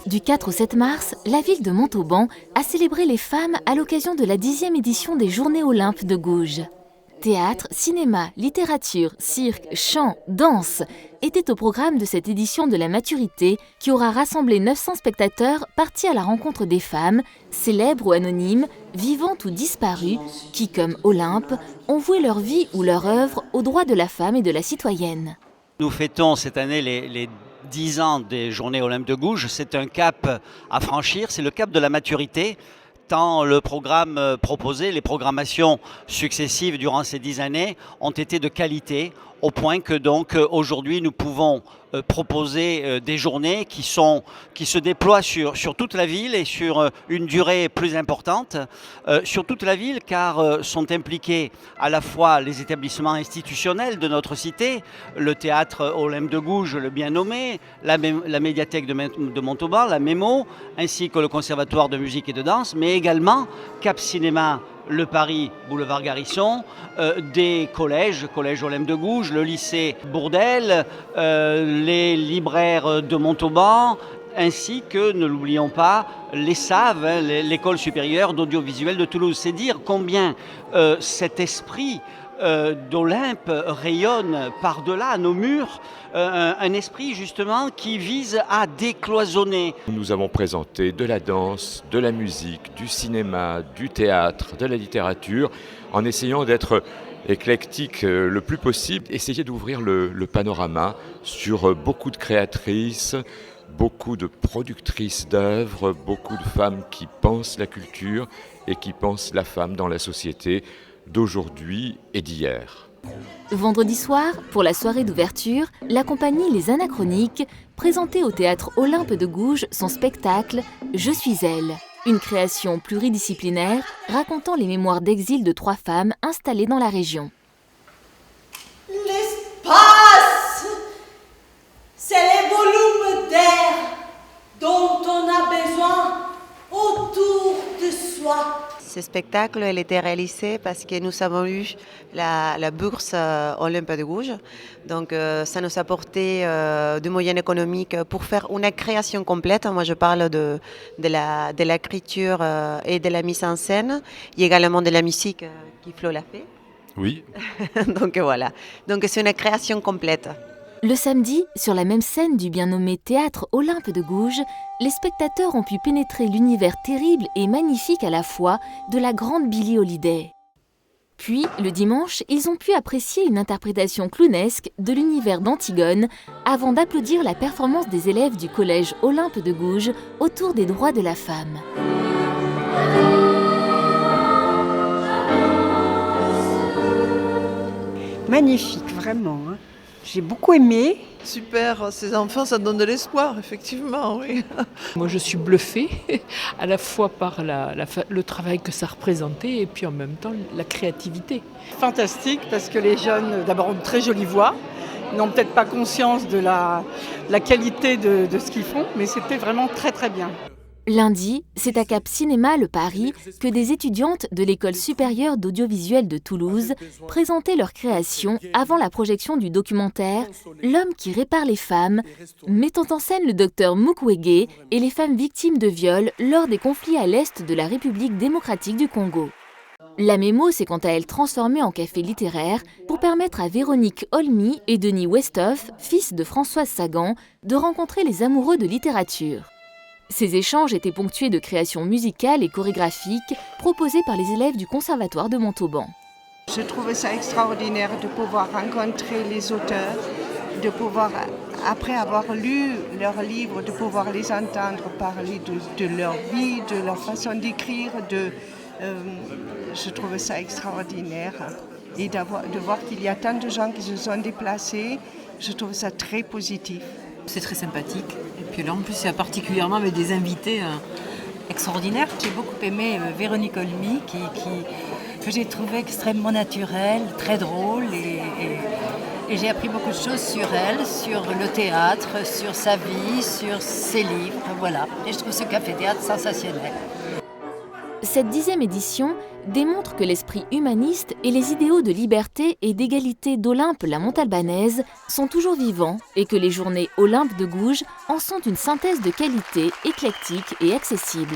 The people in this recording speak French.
Du 4 au 7 mars, la ville de Montauban a célébré les femmes à l'occasion de la 10e édition des Journées Olympe de Gouges. Théâtre, cinéma, littérature, cirque, chant, danse étaient au programme de cette édition de la maturité qui aura rassemblé 900 spectateurs partis à la rencontre des femmes, célèbres ou anonymes, vivantes ou disparues, qui, comme Olympe, ont voué leur vie ou leur œuvre aux droits de la femme et de la citoyenne. Nous fêtons cette année les 10 ans des Journées Olympe de Gouges. C'est un cap à franchir, c'est le cap de la maturité. Tant le programme proposé, les programmations successives durant ces 10 années ont été de qualité, au point que donc aujourd'hui nous pouvons proposer des journées qui se déploient sur toute la ville et sur une durée plus importante. Sur toute la ville, car sont impliqués à la fois les établissements institutionnels de notre cité, le théâtre Olympe de Gouges, le bien nommé, la médiathèque de Montauban, la MEMO, ainsi que le conservatoire de musique et de danse, mais également Cap Cinéma, le Paris, boulevard Garrison, des collèges, collège Olympe de Gouges, le lycée Bourdelle, les libraires de Montauban, ainsi que, ne l'oublions pas, les SAV, l'école supérieure d'audiovisuel de Toulouse. C'est dire combien cet esprit d'Olympe rayonne par-delà nos murs, un esprit justement qui vise à décloisonner. Nous avons présenté de la danse, de la musique, du cinéma, du théâtre, de la littérature, en essayant d'être éclectique le plus possible, essayer d'ouvrir le panorama sur beaucoup de créatrices, beaucoup de productrices d'œuvres, beaucoup de femmes qui pensent la culture et qui pensent la femme dans la société d'aujourd'hui et d'hier. Vendredi soir, pour la soirée d'ouverture, la compagnie Les Anachroniques présentait au théâtre Olympe de Gouges son spectacle « Je suis elle », une création pluridisciplinaire racontant les mémoires d'exil de 3 femmes installées dans la région. L'espace, c'est les volumes d'air dont on a besoin autour de soi. Ce spectacle a été réalisé parce que nous avons eu la bourse Olympe de Gouges. Donc ça nous a apporté des moyens économiques pour faire une création complète. Moi je parle de l'écriture et de la mise en scène. Il y a également de la musique qui Flo l'a fait. Oui. Donc voilà. Donc c'est une création complète. Le samedi, sur la même scène du bien nommé Théâtre Olympe de Gouges, les spectateurs ont pu pénétrer l'univers terrible et magnifique à la fois de la grande Billie Holiday. Puis, le dimanche, ils ont pu apprécier une interprétation clownesque de l'univers d'Antigone avant d'applaudir la performance des élèves du collège Olympe de Gouges autour des droits de la femme. Magnifique, vraiment. J'ai beaucoup aimé. Super, ces enfants, ça donne de l'espoir, effectivement, oui. Moi, je suis bluffée, à la fois par le travail que ça représentait et puis en même temps la créativité. Fantastique, parce que les jeunes, d'abord, ont une très jolie voix, n'ont peut-être pas conscience de la qualité de ce qu'ils font, mais c'était vraiment très très bien. Lundi, c'est à Cap Cinéma, le Paris, que des étudiantes de l'École supérieure d'audiovisuel de Toulouse présentaient leur création avant la projection du documentaire « L'homme qui répare les femmes », mettant en scène le docteur Mukwege et les femmes victimes de viols lors des conflits à l'est de la République démocratique du Congo. La MEMO s'est quant à elle transformée en café littéraire pour permettre à Véronique Olmy et Denis Westhoff, fils de Françoise Sagan, de rencontrer les amoureux de littérature. Ces échanges étaient ponctués de créations musicales et chorégraphiques proposées par les élèves du Conservatoire de Montauban. Je trouvais ça extraordinaire de pouvoir rencontrer les auteurs, de pouvoir, après avoir lu leurs livres, de pouvoir les entendre parler de leur vie, de leur façon d'écrire. Je trouvais ça extraordinaire. Et de voir qu'il y a tant de gens qui se sont déplacés, je trouve ça très positif. C'est très sympathique. Et puis là, en plus, il y a particulièrement avec des invités extraordinaires. J'ai beaucoup aimé Véronique Olmy, que j'ai trouvé extrêmement naturelle, très drôle. Et j'ai appris beaucoup de choses sur elle, sur le théâtre, sur sa vie, sur ses livres. Voilà. Et je trouve ce café-théâtre sensationnel. Cette 10e édition démontre que l'esprit humaniste et les idéaux de liberté et d'égalité d'Olympe la Montalbanaise sont toujours vivants et que les journées Olympe de Gouges en sont une synthèse de qualité, éclectique et accessible.